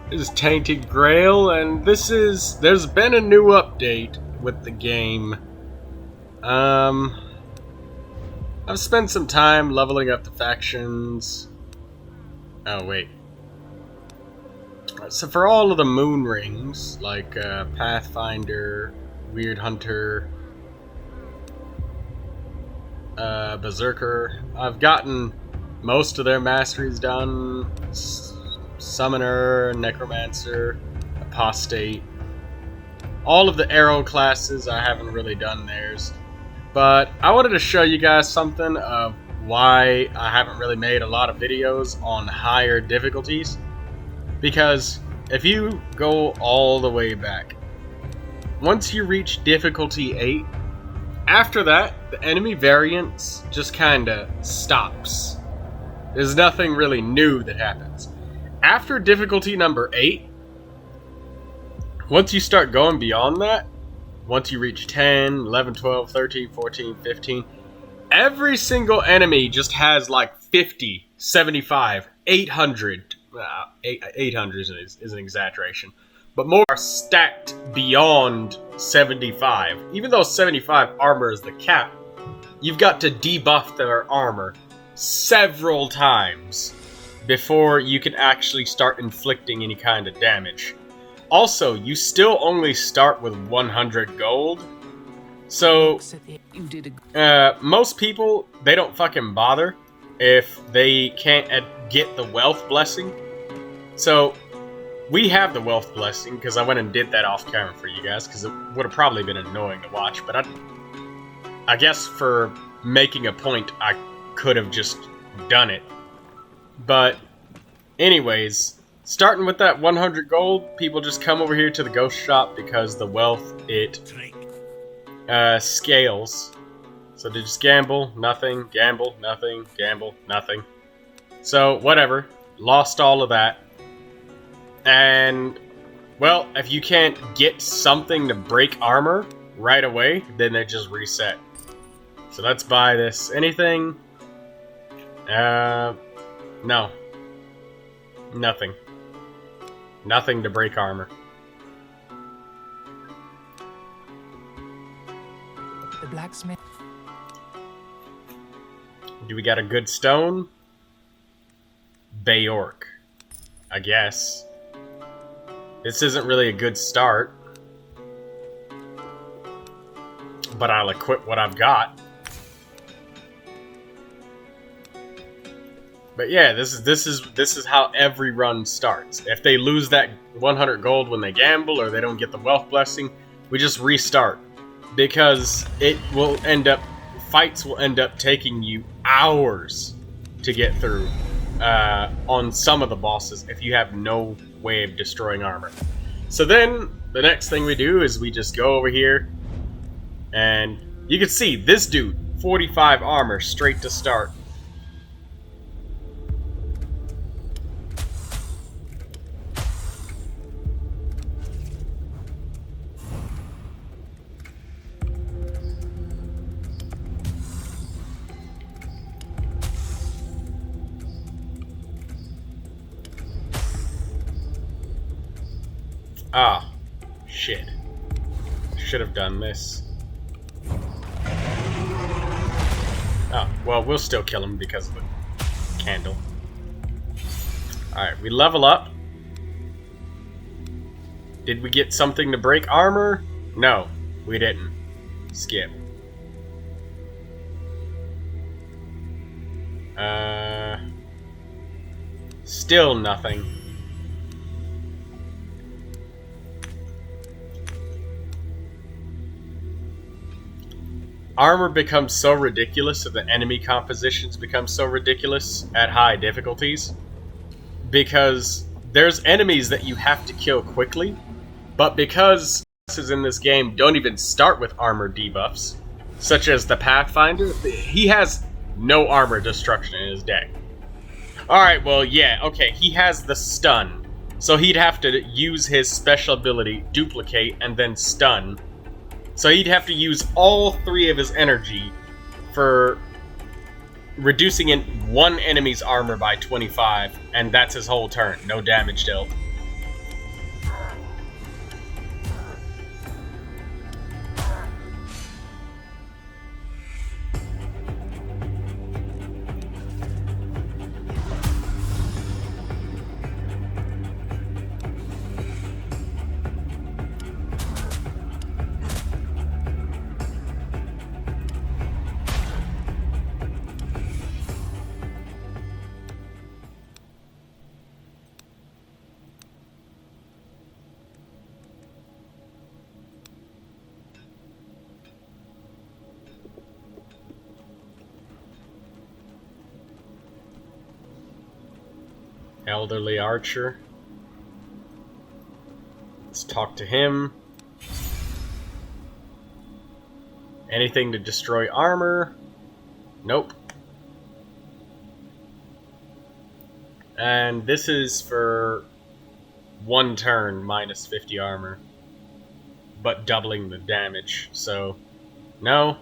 This is Tainted Grail, and there's been a new update with the game. I've spent some time leveling up the factions. Oh, wait. So for all of the moon rings, like Pathfinder, Weird Hunter, Berserker, I've gotten most of their masteries done. Summoner, Necromancer, Apostate. All of the arrow classes, I haven't really done theirs. But I wanted to show you guys something of why I haven't really made a lot of videos on higher difficulties. Because if you go all the way back, once you reach difficulty 8, after that, the enemy variance just kinda stops. There's nothing really new that happens. After difficulty number 8, once you start going beyond that, once you reach 10, 11, 12, 13, 14, 15, every single enemy just has like 50, 75, 800. 800 is an exaggeration. But more are stacked beyond 75. Even though 75 armor is the cap, you've got to debuff their armor several times before you can actually start inflicting any kind of damage. Also, you still only start with 100 gold. So, most people, they don't fucking bother if they can't get the wealth blessing. So, we have the wealth blessing, because I went and did that off camera for you guys, because it would have probably been annoying to watch, but I guess for making a point, I could have just done it. But, anyways, starting with that 100 gold, people just come over here to the ghost shop because the wealth, it scales. So they just gamble, nothing, gamble, nothing, gamble, nothing. So, whatever. Lost all of that. And, well, if you can't get something to break armor right away, then they just reset. So let's buy this. Anything? No. Nothing. Nothing to break armor. The blacksmith. Do we got a good stone? Bayork, I guess. This isn't really a good start, but I'll equip what I've got. But yeah, this is how every run starts. If they lose that 100 gold when they gamble, or they don't get the wealth blessing, we just restart, because fights will end up taking you hours to get through on some of the bosses if you have no way of destroying armor. So then the next thing we do is we just go over here, and you can see this dude, 45 armor straight to start. Ah, shit. Should have done this. Oh, well, we'll still kill him because of the candle. Alright, we level up. Did we get something to break armor? No, we didn't. Skip. Still nothing. Armor becomes so ridiculous, and the enemy compositions become so ridiculous at high difficulties, because there's enemies that you have to kill quickly, but because bosses in this game don't even start with armor debuffs, such as the Pathfinder, he has no armor destruction in his deck. Alright, well, yeah, okay, he has the stun, so he'd have to use his special ability, Duplicate, and then stun. So he'd have to use all 3 of his energy for reducing one enemy's armor by 25, and that's his whole turn. No damage dealt. Elderly archer. Let's talk to him. Anything to destroy armor? Nope. And this is for 1 turn, minus 50 armor. But doubling the damage, so no.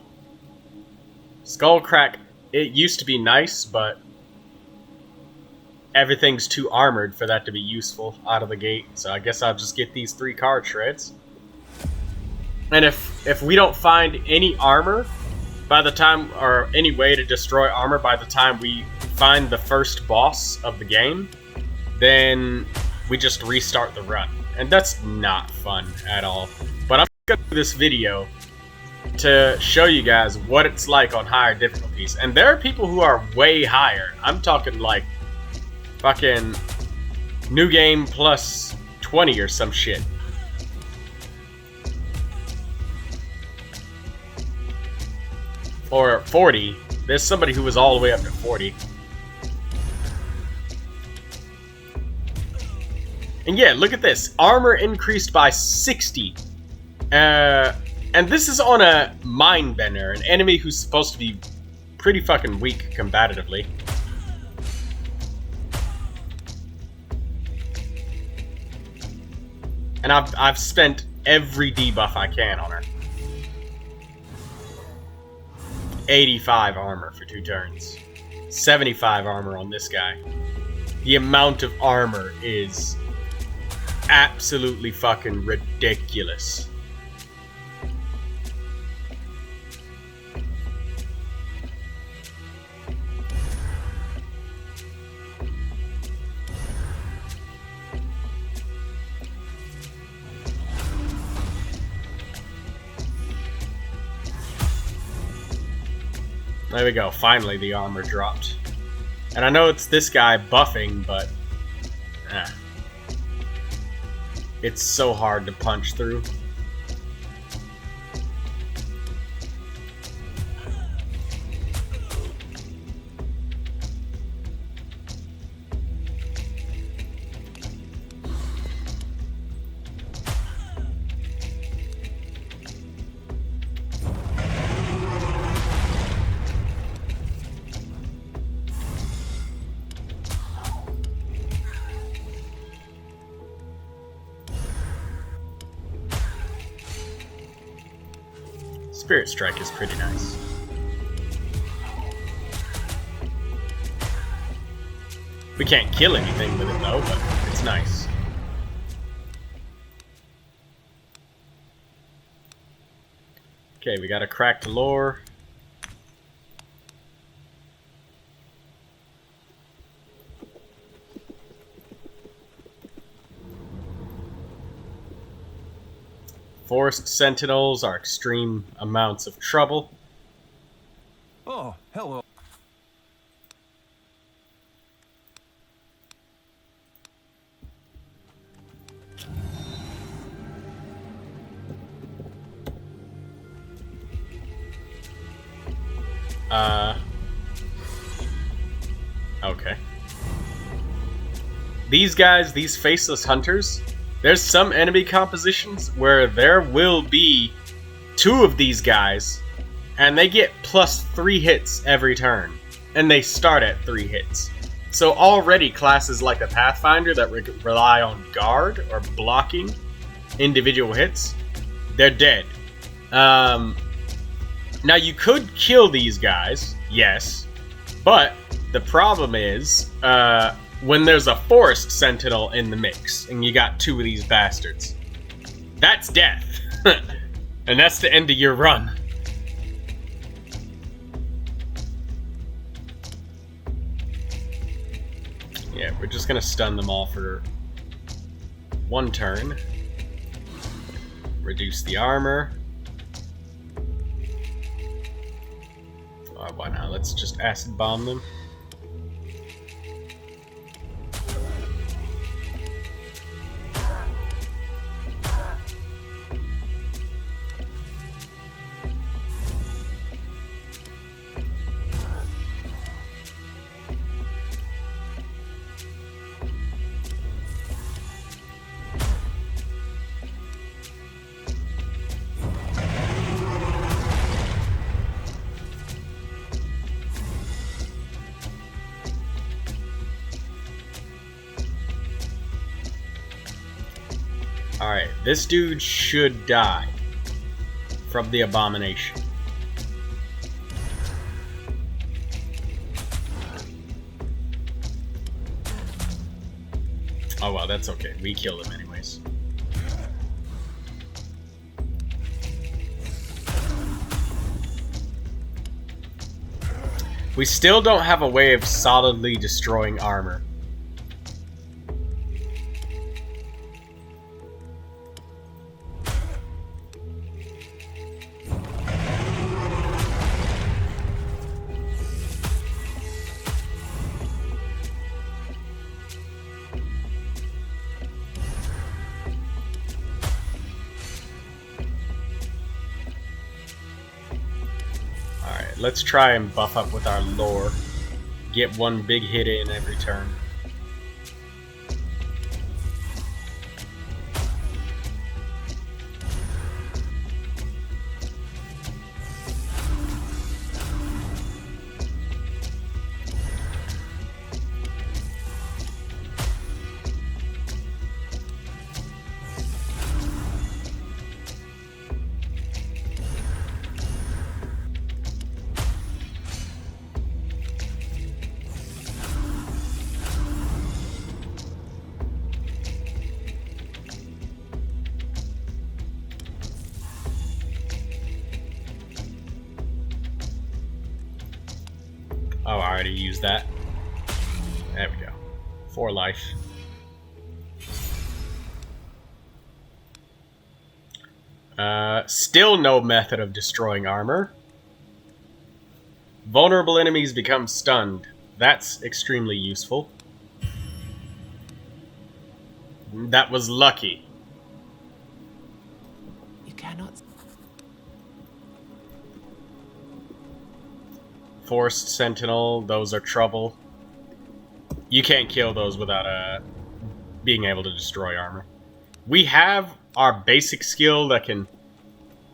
Skullcrack, it used to be nice, but everything's too armored for that to be useful out of the gate, so I guess I'll just get these 3 card shreds. And if we don't find any armor by the time, or any way to destroy armor by the time we find the first boss of the game, then we just restart the run. And that's not fun at all. But I'm gonna do this video to show you guys what it's like on higher difficulties. And there are people who are way higher. I'm talking like fucking new game plus 20 or some shit. Or 40. There's somebody who was all the way up to 40. And yeah, look at this. Armor increased by 60. And this is on a Mindbender, an enemy who's supposed to be pretty fucking weak combatively. And I've spent every debuff I can on her. 85 armor for 2 turns. 75 armor on this guy. The amount of armor is absolutely fucking ridiculous. There we go, finally the armor dropped. And I know it's this guy buffing, but it's so hard to punch through. Spirit Strike is pretty nice. We can't kill anything with it though, but it's nice. Okay, we got a cracked lore. Forest Sentinels are extreme amounts of trouble. Oh, hello. Okay. These guys, these faceless hunters, there's some enemy compositions where there will be 2 of these guys, and they get plus 3 hits every turn, and they start at 3 hits. So already classes like the Pathfinder that rely on guard or blocking individual hits, they're dead. Now you could kill these guys, yes, but the problem is, when there's a Forest Sentinel in the mix, and you got 2 of these bastards, that's death. And that's the end of your run. Yeah, we're just gonna stun them all for 1 turn. Reduce the armor. Why not? Let's just acid bomb them. Alright, this dude should die from the abomination. Oh well, that's okay. We killed him anyways. We still don't have a way of solidly destroying armor. Let's try and buff up with our lore. Get one big hit in every turn. Oh, I already used that. There we go. 4 life. Still no method of destroying armor. Vulnerable enemies become stunned. That's extremely useful. That was lucky. You cannot. Forced Sentinel, those are trouble. You can't kill those without being able to destroy armor. We have our basic skill that can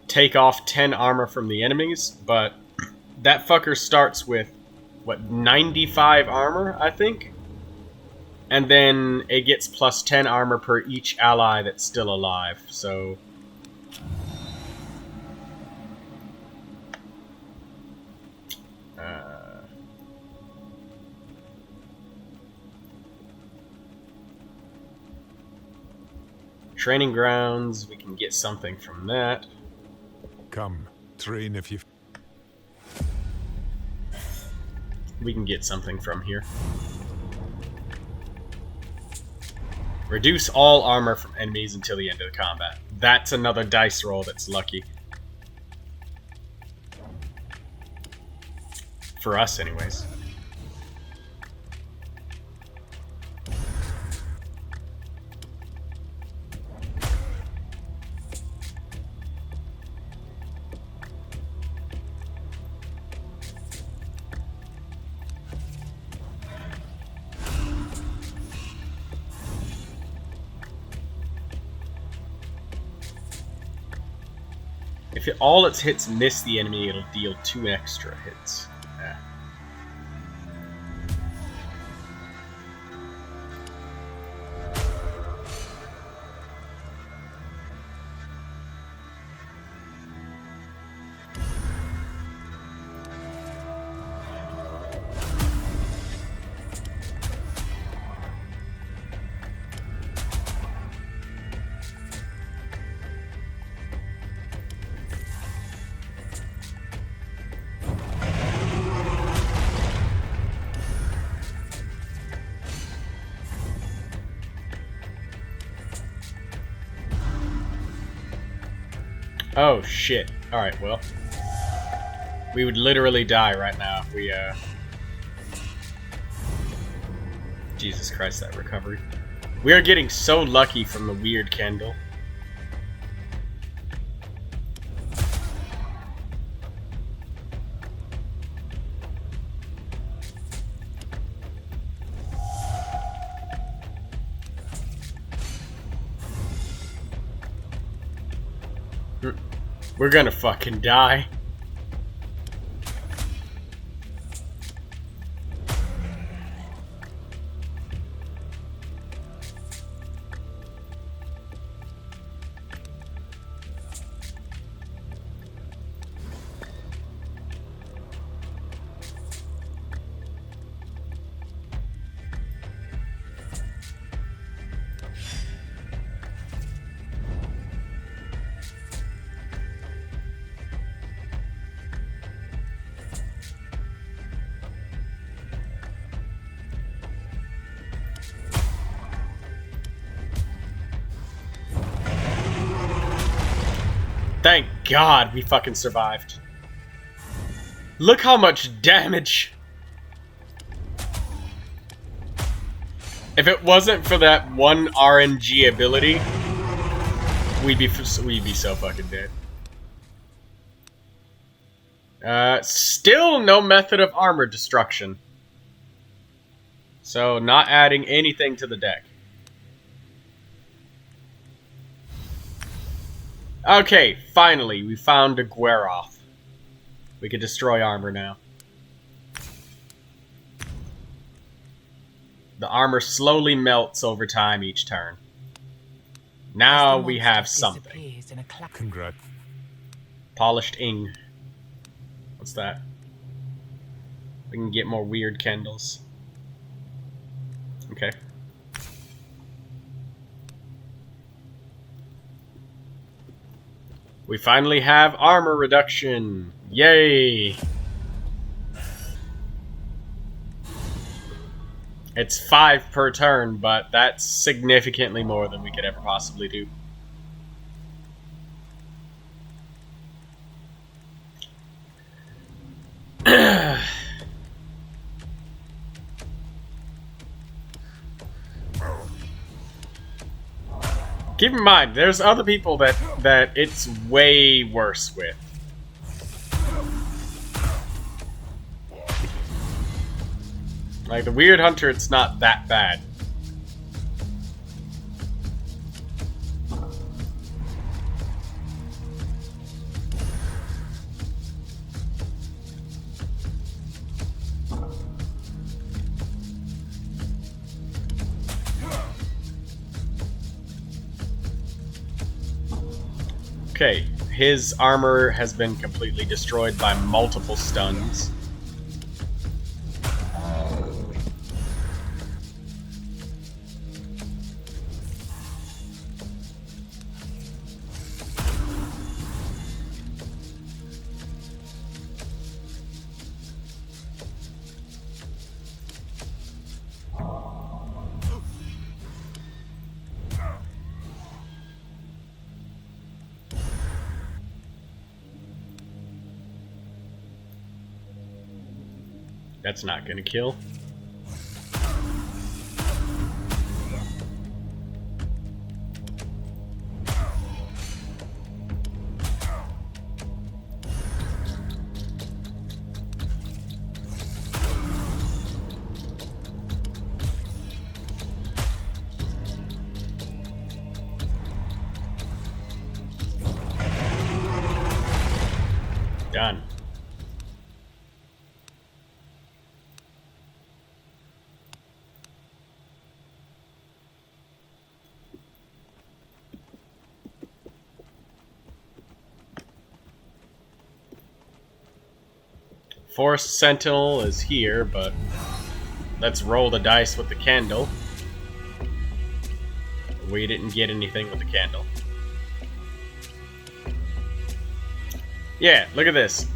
take off 10 armor from the enemies, but that fucker starts with, what, 95 armor, I think? And then it gets plus 10 armor per each ally that's still alive, so... Training grounds, we can get something from that. Come, train if you... We can get something from here. Reduce all armor from enemies until the end of the combat. That's another dice roll that's lucky. For us, anyways. If all its hits miss the enemy, it'll deal 2 extra hits. Yeah. Oh, shit. Alright, well. We would literally die right now if we, Jesus Christ, that recovery. We are getting so lucky from the weird candle. We're gonna fucking die. Thank God we fucking survived. Look how much damage. If it wasn't for that one RNG ability, we'd be so fucking dead. Still no method of armor destruction. So not adding anything to the deck. Okay, finally, we found a Gweroth. We can destroy armor now. The armor slowly melts over time each turn. Now we have something. Congrats. Polished ing. What's that? We can get more weird candles. Okay. We finally have armor reduction. Yay! It's 5 per turn, but that's significantly more than we could ever possibly do. Keep in mind, there's other people that it's way worse with. Like, the Weird Hunter, it's not that bad. Okay, his armor has been completely destroyed by multiple stuns. That's not gonna kill. Done. Forest Sentinel is here, but let's roll the dice with the candle. We didn't get anything with the candle. Yeah, look at this.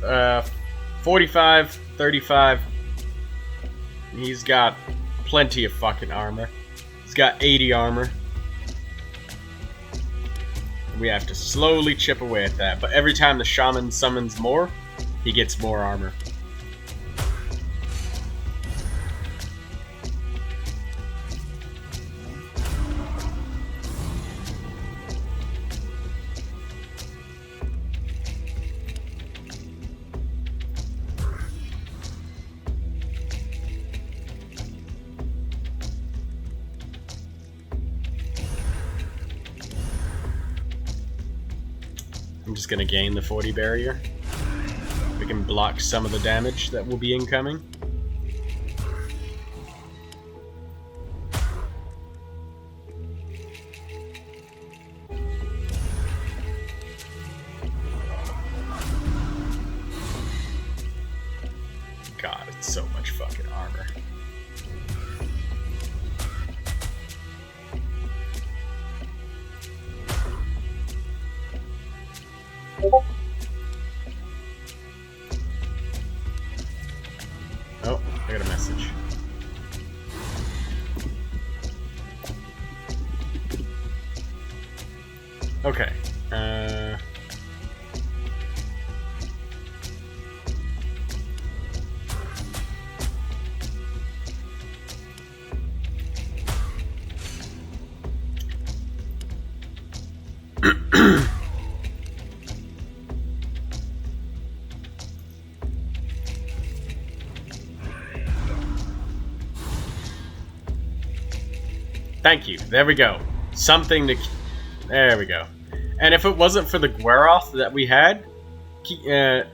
45, 35. He's got plenty of fucking armor. He's got 80 armor. We have to slowly chip away at that, but every time the shaman summons more, he gets more armor. I'm just gonna gain the 40 barrier. We can block some of the damage that will be incoming. God, it's so much fucking armor. Oh, I got a message. Okay. Thank you. There we go. Something to... There we go. And if it wasn't for the Gweroth that we had,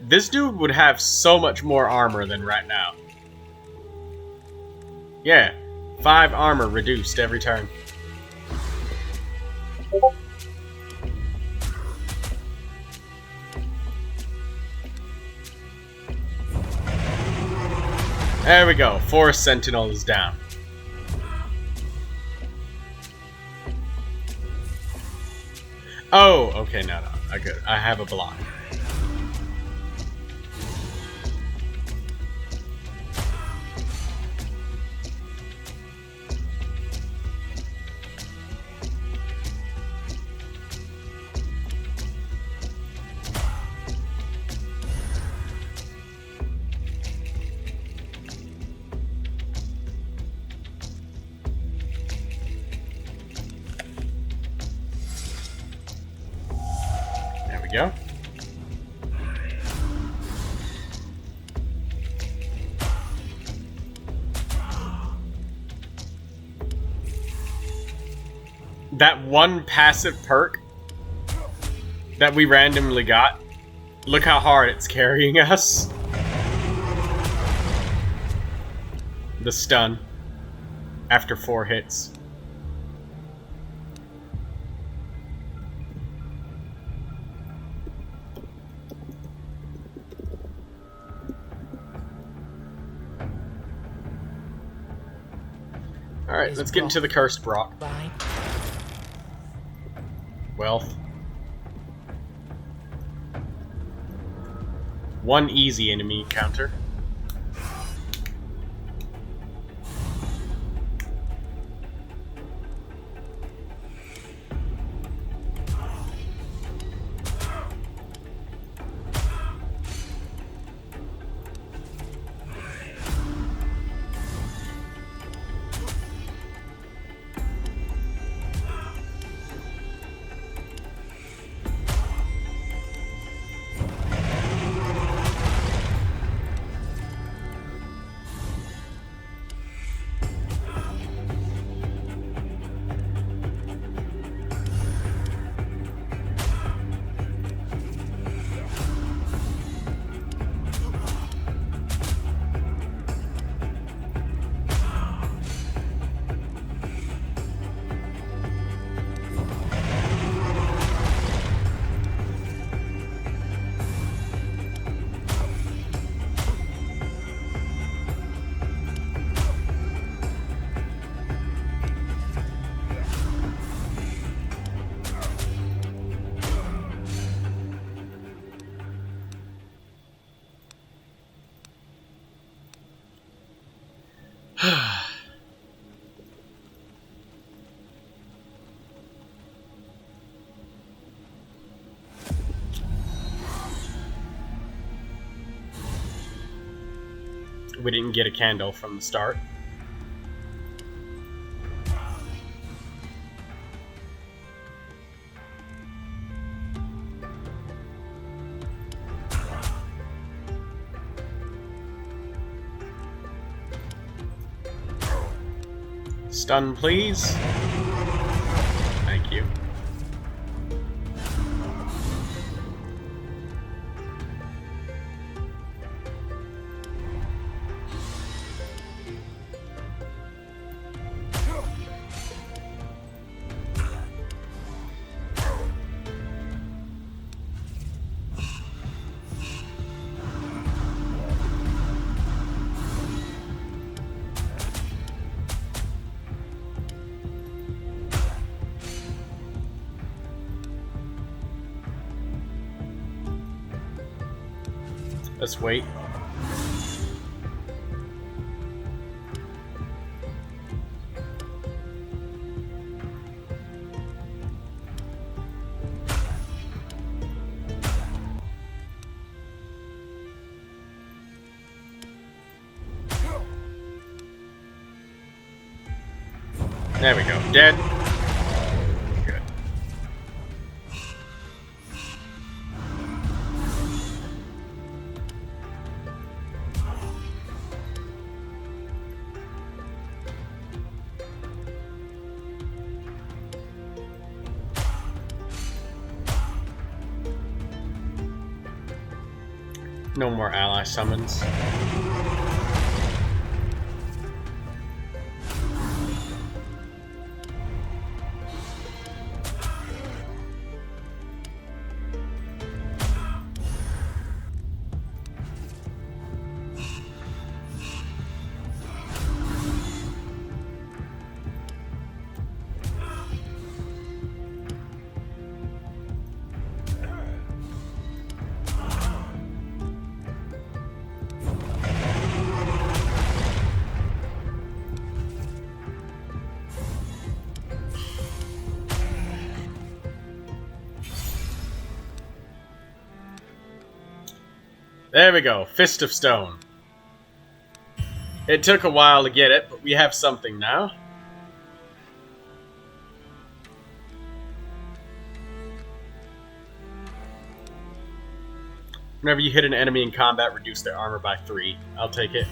this dude would have so much more armor than right now. Yeah. 5 armor reduced every turn. There we go. Forest Sentinel is down. Oh, okay, no. I have a block. Go. That one passive perk that we randomly got, look how hard it's carrying us. The stun after 4 hits. Alright, let's get into the Cursed Brock. Wealth. 1 easy enemy encounter. We didn't get a candle from the start. Stun, please. Thank you. Let's wait. There we go. Dead. Good. No more ally summons. There we go, Fist of Stone. It took a while to get it, but we have something now. Whenever you hit an enemy in combat, reduce their armor by 3. I'll take it.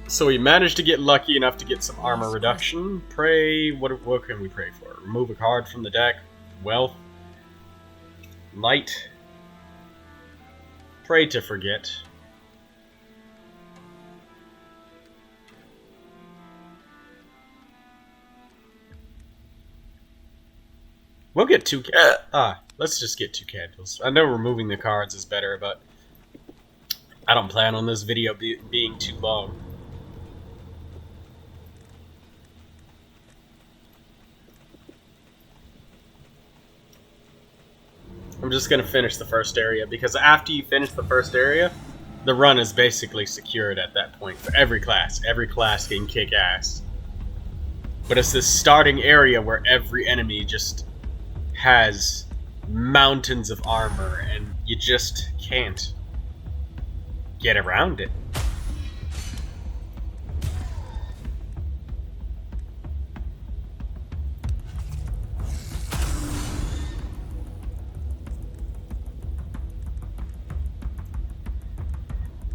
So we managed to get lucky enough to get some armor reduction. Pray, what can we pray for? Remove a card from the deck. Wealth. Light. Pray to forget. We'll get 2... let's just get 2 candles. I know removing the cards is better, but I don't plan on this video being too long. I'm just going to finish the first area, because after you finish the first area, the run is basically secured at that point for every class. Every class can kick ass. But it's this starting area where every enemy just has mountains of armor, and you just can't get around it.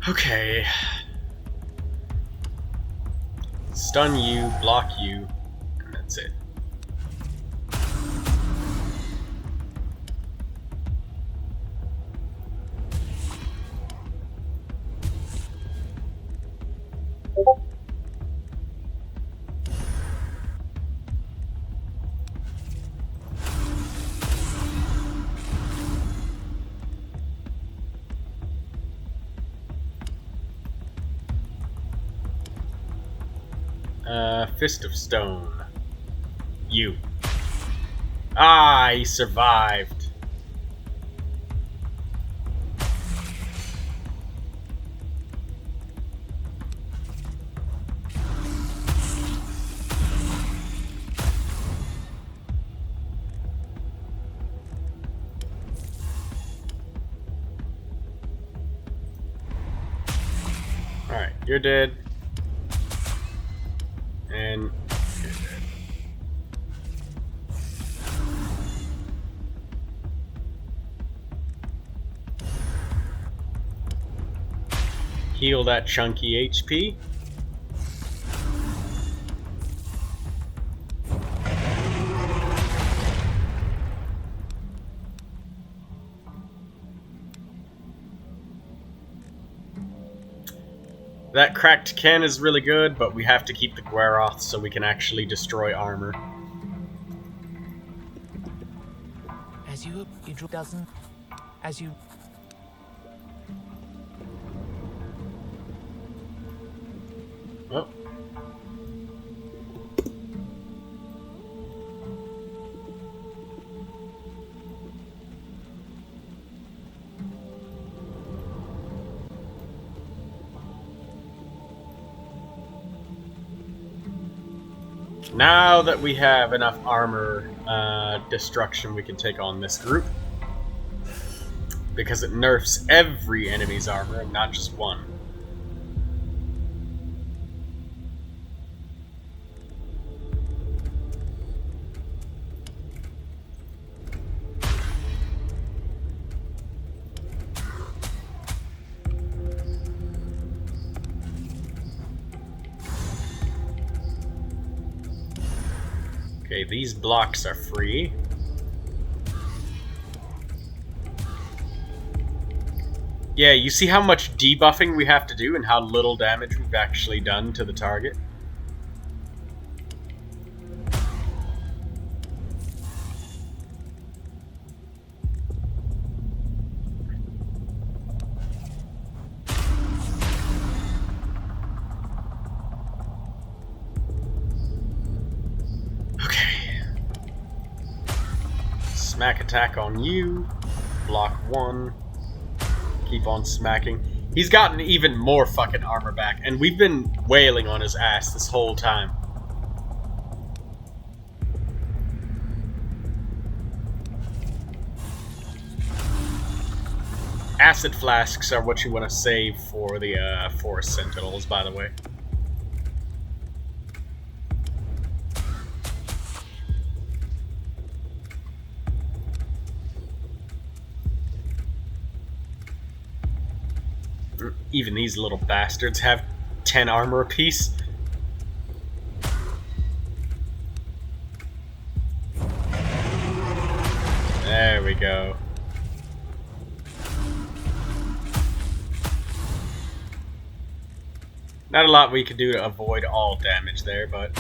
Okay. Stun you, block you, and that's it. Fist of Stone. You. Ah, he survived. Alright, you're dead. And you're dead. Heal that chunky HP. That cracked can is really good, but we have to keep the Guaroth so we can actually destroy armor. As you doesn't, as you. Oh. Now that we have enough armor destruction, we can take on this group. Because it nerfs every enemy's armor and not just one. Okay, these blocks are free. Yeah, you see how much debuffing we have to do and how little damage we've actually done to the target? Okay. Smack attack on you. Block 1. Keep on smacking. He's gotten even more fucking armor back, and we've been wailing on his ass this whole time. Acid flasks are what you want to save for the Forest Sentinels, by the way. Even these little bastards have 10 armor apiece. There we go. Not a lot we could do to avoid all damage there, but...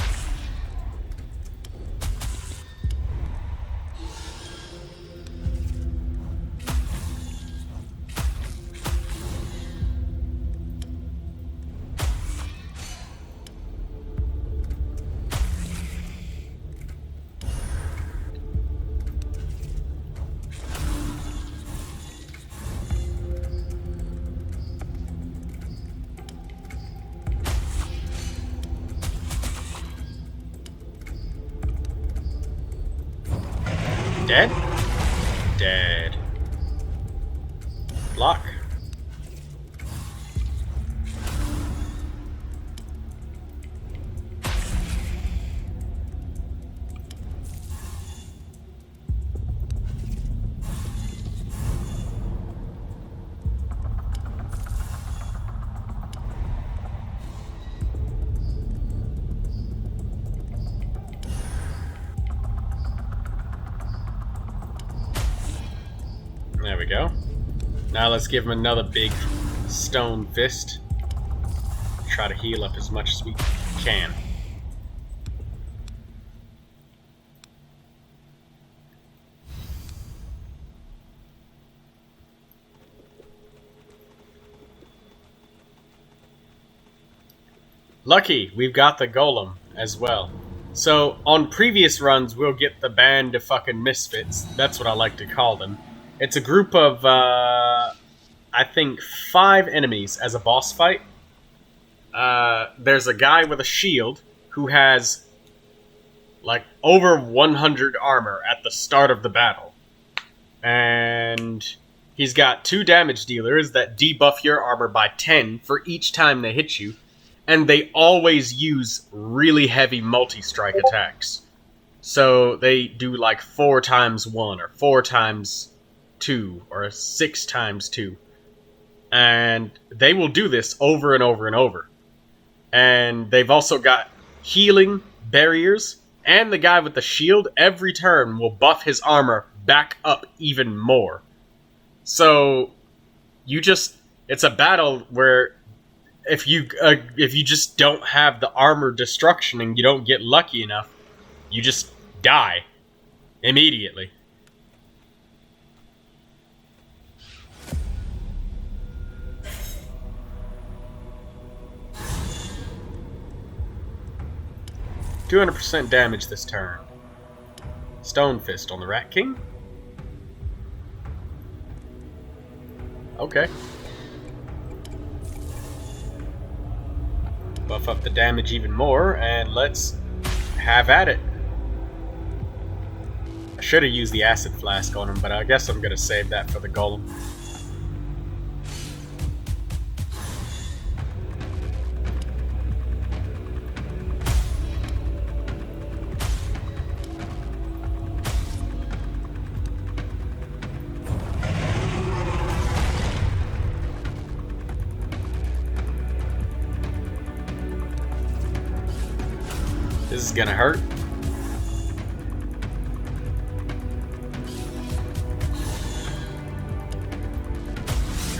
Dead? Dead. Block. There we go. Now let's give him another big stone fist. Try to heal up as much as we can. Lucky, we've got the golem as well. So, on previous runs, we'll get the band of fucking misfits. That's what I like to call them. It's a group of, I think, 5 enemies as a boss fight. There's a guy with a shield who has, like, over 100 armor at the start of the battle. And he's got 2 damage dealers that debuff your armor by 10 for each time they hit you. And they always use really heavy multi-strike attacks. So they do like 4 times 1 or 4 times 2 or 6 times 2. And they will do this over and over and over. And they've also got healing barriers. And the guy with the shield every turn will buff his armor back up even more. So it's a battle where if you just don't have the armor destruction and you don't get lucky enough, you just die immediately. %200 damage this turn. Stone Fist on the Rat King. Okay. Buff up the damage even more, and let's have at it. I should have used the Acid Flask on him, but I guess I'm going to save that for the Golem. This is gonna hurt.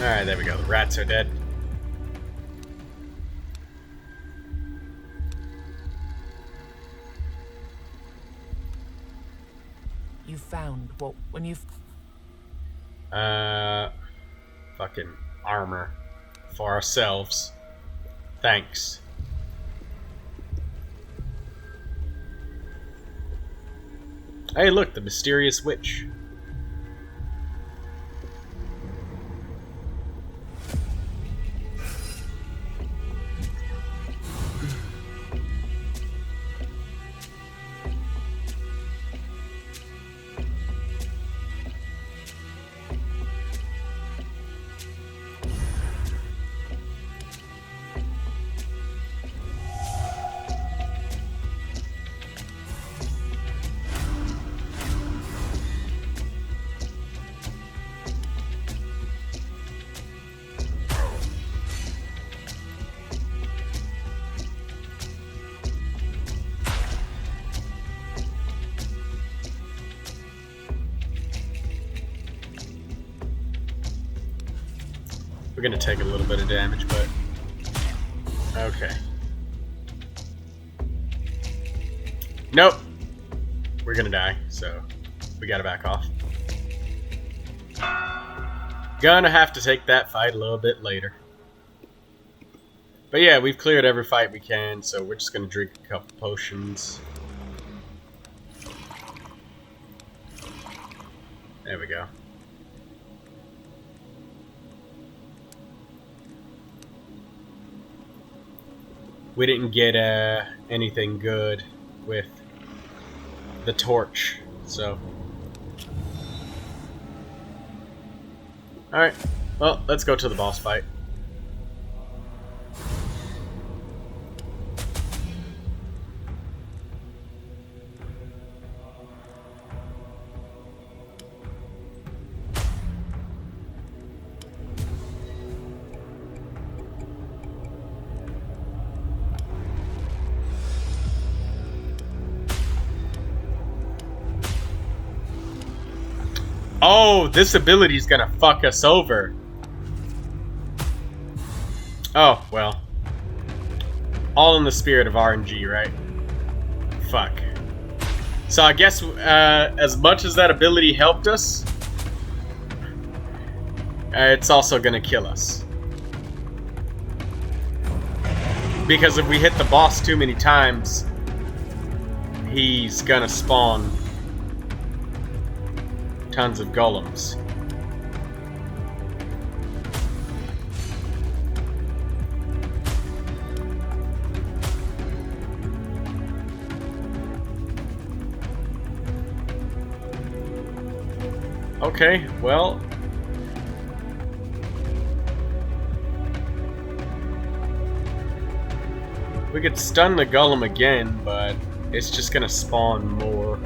Alright, there we go. The rats are dead. You found what when you Fucking armor for ourselves. Thanks. Hey, look, the mysterious witch. We're gonna take a little bit of damage, but... Okay. Nope! We're gonna die, so we gotta back off. Gonna have to take that fight a little bit later. But yeah, we've cleared every fight we can, so we're just gonna drink a couple potions. There we go. We didn't get anything good with the torch, so... Alright, well, let's go to the boss fight. Oh, this ability is gonna fuck us over. Oh, well. All in the spirit of RNG, right? Fuck. So I guess as much as that ability helped us, it's also gonna kill us. Because if we hit the boss too many times, he's gonna spawn tons of golems. Okay, well... we could stun the golem again, but it's just gonna spawn more.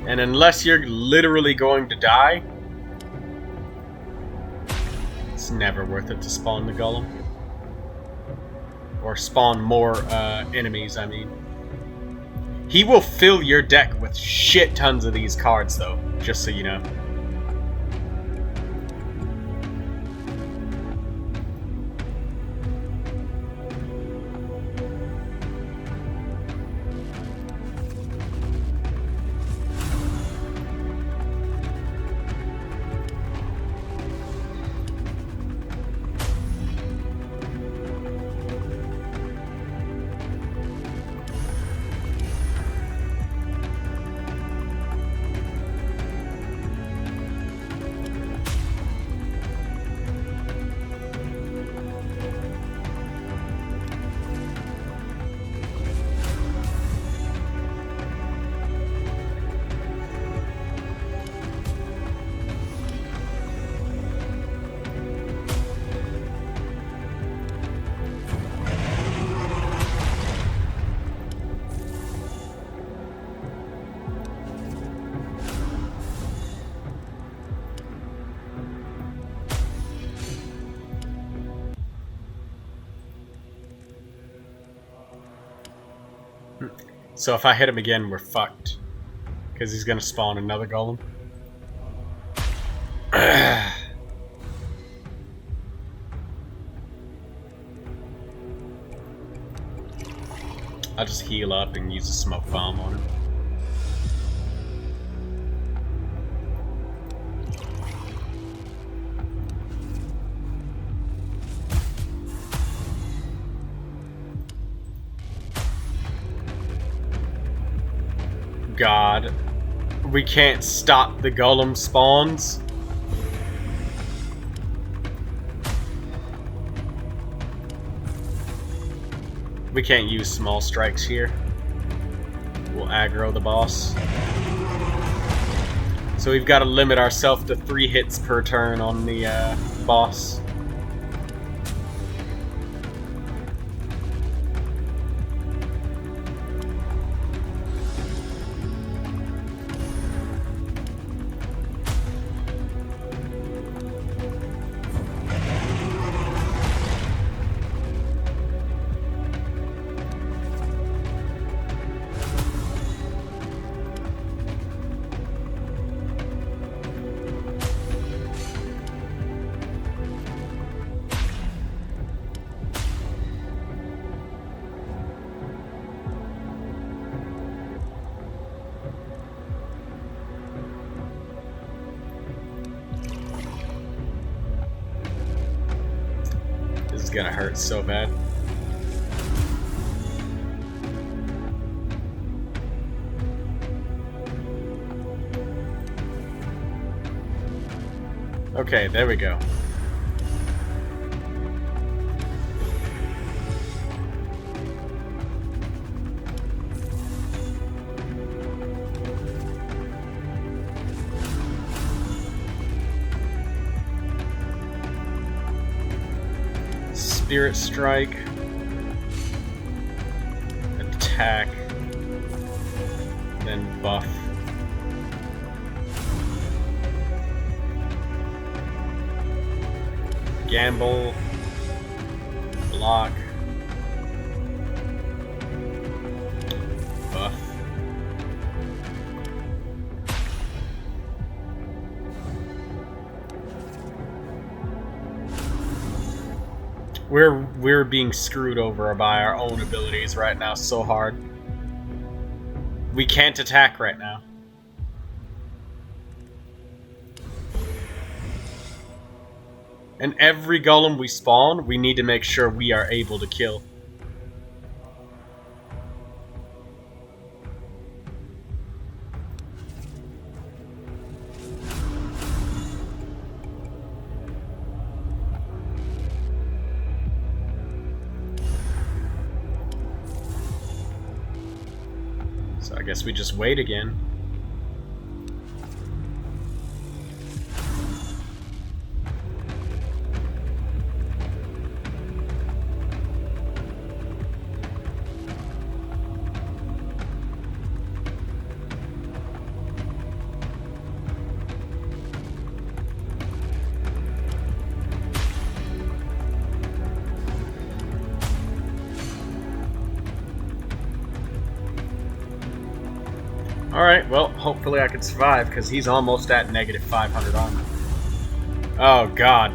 And unless you're literally going to die, it's never worth it to spawn the golem. Or spawn more enemies, I mean. He will fill your deck with shit tons of these cards, though, just so you know. So if I hit him again, we're fucked. Because he's gonna spawn another golem. I'll just heal up and use a smoke bomb on him. God. We can't stop the golem spawns. We can't use small strikes here. We'll aggro the boss. So we've got to limit ourselves to 3 hits per turn on the boss. This is gonna hurt so bad. Okay, there we go. Spirit Strike. Attack. Then buff. Gamble. Block. Buff. We're being screwed over by our own abilities right now so hard. We can't attack right now. And every golem we spawn, we need to make sure we are able to kill. So I guess we just wait again. Alright, well, hopefully I can survive, because he's almost at negative 500 armor. Oh, God.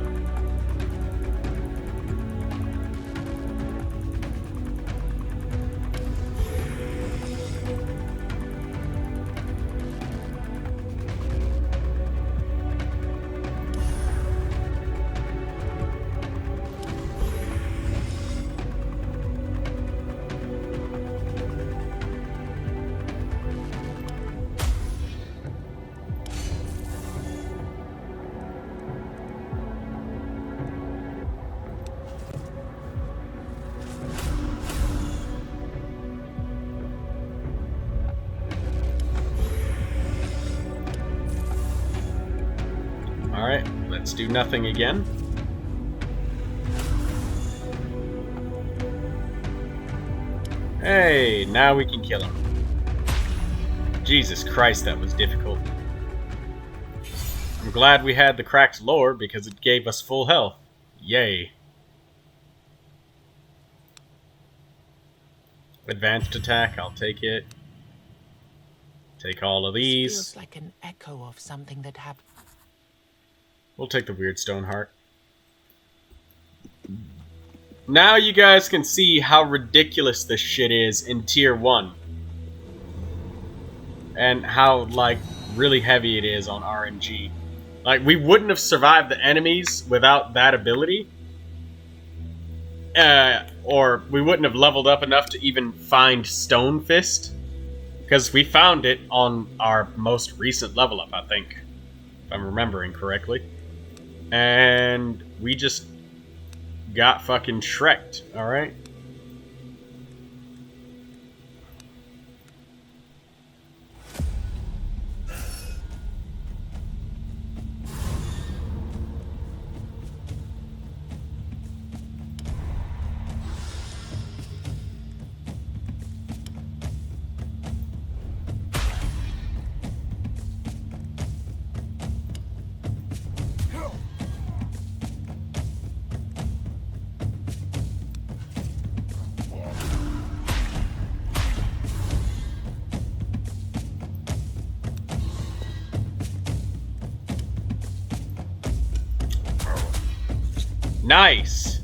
Alright, let's do nothing again. Hey, now we can kill him. Jesus Christ, that was difficult. I'm glad we had the cracked lore because it gave us full health. Yay. Advanced attack, I'll take it. Take all of This these. feels like an echo of something that happened. We'll take the weird stone heart. Now you guys can see how ridiculous this shit is in Tier 1. And how, like, really heavy it is on RNG. Like, we wouldn't have survived the enemies without that ability. Or we wouldn't have leveled up enough to even find Stone Fist. Because we found it on our most recent level up, I think. If I'm remembering correctly. And we just got fucking Shrek'd, alright? Nice!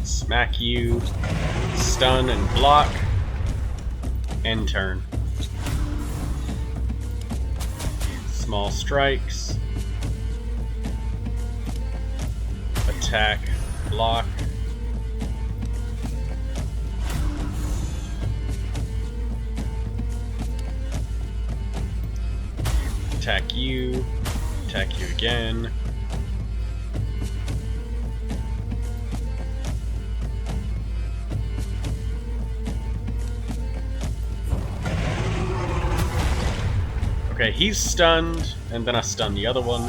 Smack you, stun and block, end turn. Small strikes, attack, block. Attack you again. Okay, he's stunned, and then I stun the other one.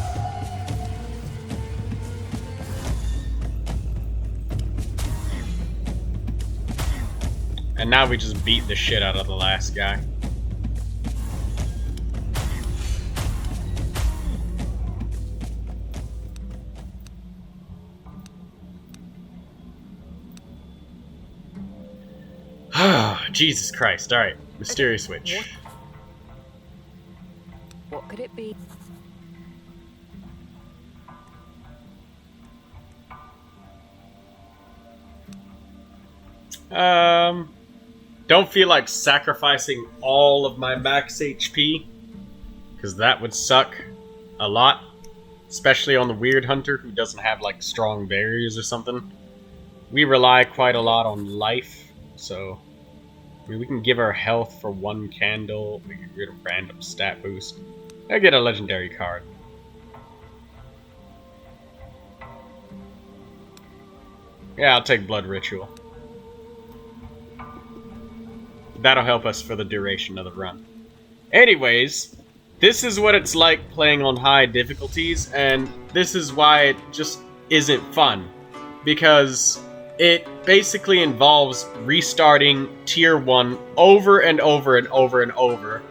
And now we just beat the shit out of the last guy. Jesus Christ, alright. Mysterious Switch. What could it be? Don't feel like sacrificing all of my max HP, because that would suck a lot, especially on the Weird Hunter who doesn't have like strong barriers or something. We rely quite a lot on life, so I mean, we can give our health for one candle, we can get a random stat boost. I get a legendary card. Yeah, I'll take Blood Ritual. That'll help us for the duration of the run. Anyways, this is what it's like playing on high difficulties, and this is why it just isn't fun. Because it basically involves restarting Tier 1 over and over and over and over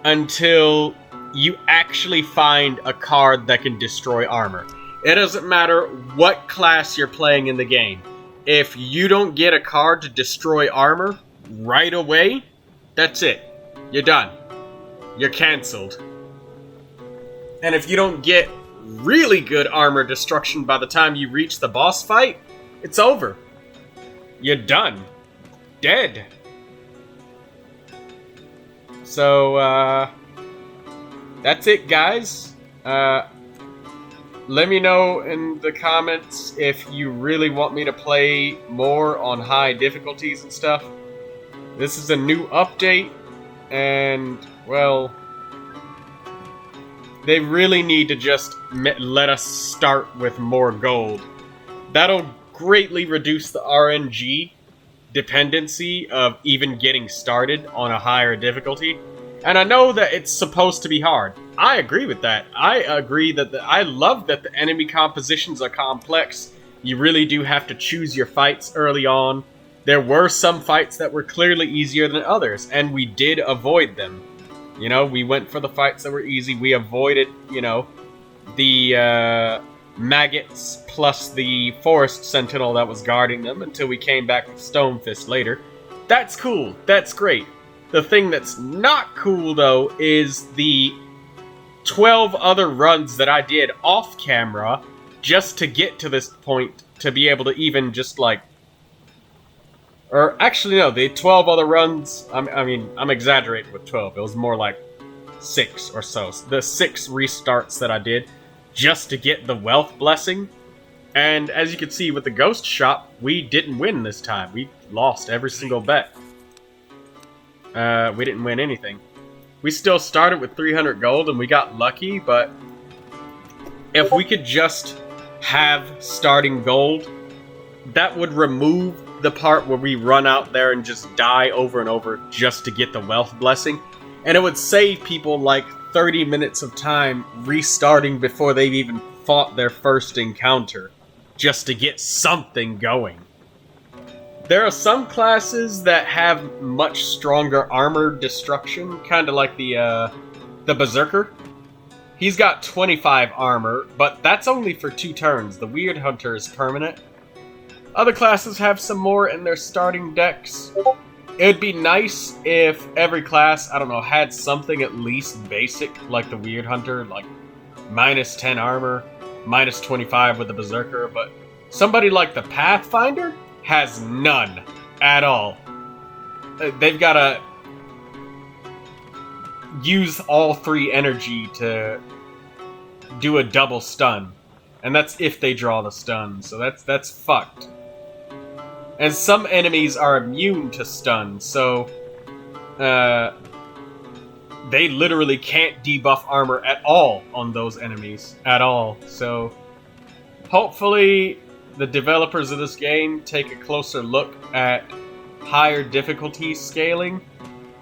until you actually find a card that can destroy armor. It doesn't matter what class you're playing in the game. If you don't get a card to destroy armor right away, that's it. You're done. You're cancelled. And if you don't get really good armor destruction by the time you reach the boss fight, it's over. You're done. Dead. So, that's it, guys. Let me know in the comments if you really want me to play more on high difficulties and stuff. This is a new update, and, well, they really need to just let us start with more gold. That'll greatly reduce the RNG, dependency of even getting started on a higher difficulty. And I know that it's supposed to be hard. I agree with that. I agree that I love that the enemy compositions are complex. You really do have to choose your fights early on. There were some fights that were clearly easier than others, and we did avoid them. You know, we went for the fights that were easy. We avoided, you know, the maggots plus the forest sentinel that was guarding them until we came back with Stonefist later. That's cool. That's great. The thing that's not cool, though, is the 12 other runs that I did off camera just to get to this point to be able to even just, like... Or, actually, no, the 12 other runs... I mean, I'm exaggerating with 12. It was more like 6 or so. The 6 restarts that I did just to get the wealth blessing. And as you can see with the ghost shop, we didn't win this time. We lost every single bet. We didn't win anything. We still started with 300 gold and we got lucky, but if we could just have starting gold, that would remove the part where we run out there and just die over and over just to get the wealth blessing. And it would save people like 30 minutes of time restarting before they've even fought their first encounter, just to get something going. There are some classes that have much stronger armor destruction, kind of like the Berserker. He's got 25 armor, but that's only for 2 turns. The Weird Hunter is permanent. Other classes have some more in their starting decks. It would be nice if every class, I don't know, had something at least basic, like the Weird Hunter, like minus 10 armor, minus 25 with the Berserker, but somebody like the Pathfinder has none at all. They've got to use all 3 energy to do a double stun, and that's if they draw the stun, so that's fucked. And some enemies are immune to stun, so they literally can't debuff armor at all on those enemies at all. So hopefully the developers of this game take a closer look at higher difficulty scaling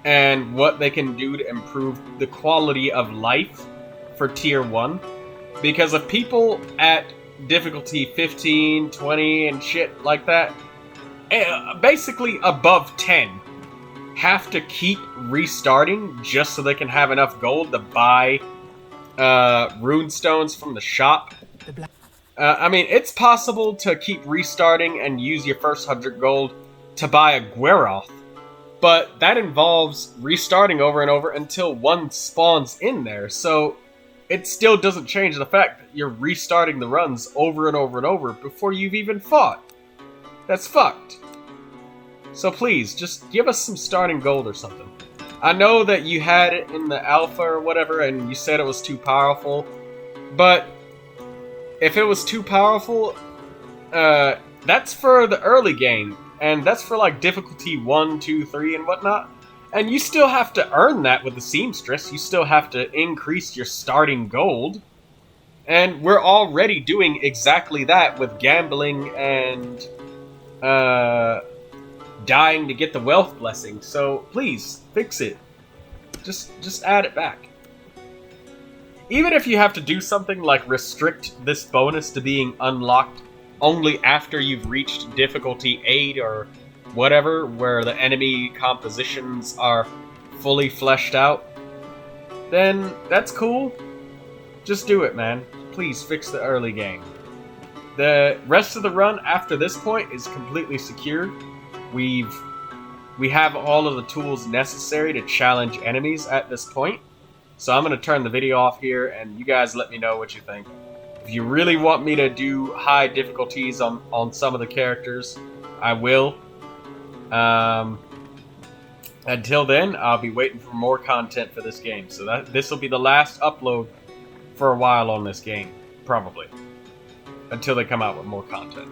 and what they can do to improve the quality of life for Tier 1. Because if people at difficulty 15, 20, and shit like that, basically above 10, have to keep restarting just so they can have enough gold to buy rune stones from the shop. I mean, it's possible to keep restarting and use your first 100 gold to buy a Gweroth, but that involves restarting over and over until one spawns in there, so it still doesn't change the fact that you're restarting the runs over and over and over before you've even fought. That's fucked. So please, just give us some starting gold or something. I know that you had it in the alpha or whatever, and you said it was too powerful, but if it was too powerful, that's for the early game, and that's for like difficulty 1, 2, 3, and whatnot. And you still have to earn that with the Seamstress. You still have to increase your starting gold. And we're already doing exactly that with gambling and dying to get the wealth blessing. So please, fix it. Just add it back. Even if you have to do something like restrict this bonus to being unlocked only after you've reached difficulty 8 or whatever, where the enemy compositions are fully fleshed out, then that's cool. Just do it, man. Please fix the early game. The rest of the run after this point is completely secure. We have all of the tools necessary to challenge enemies at this point. So I'm going to turn the video off here, and you guys let me know what you think. If you really want me to do high difficulties on some of the characters, I will. Until then, I'll be waiting for more content for this game. So this will be the last upload for a while on this game, probably. Until they come out with more content.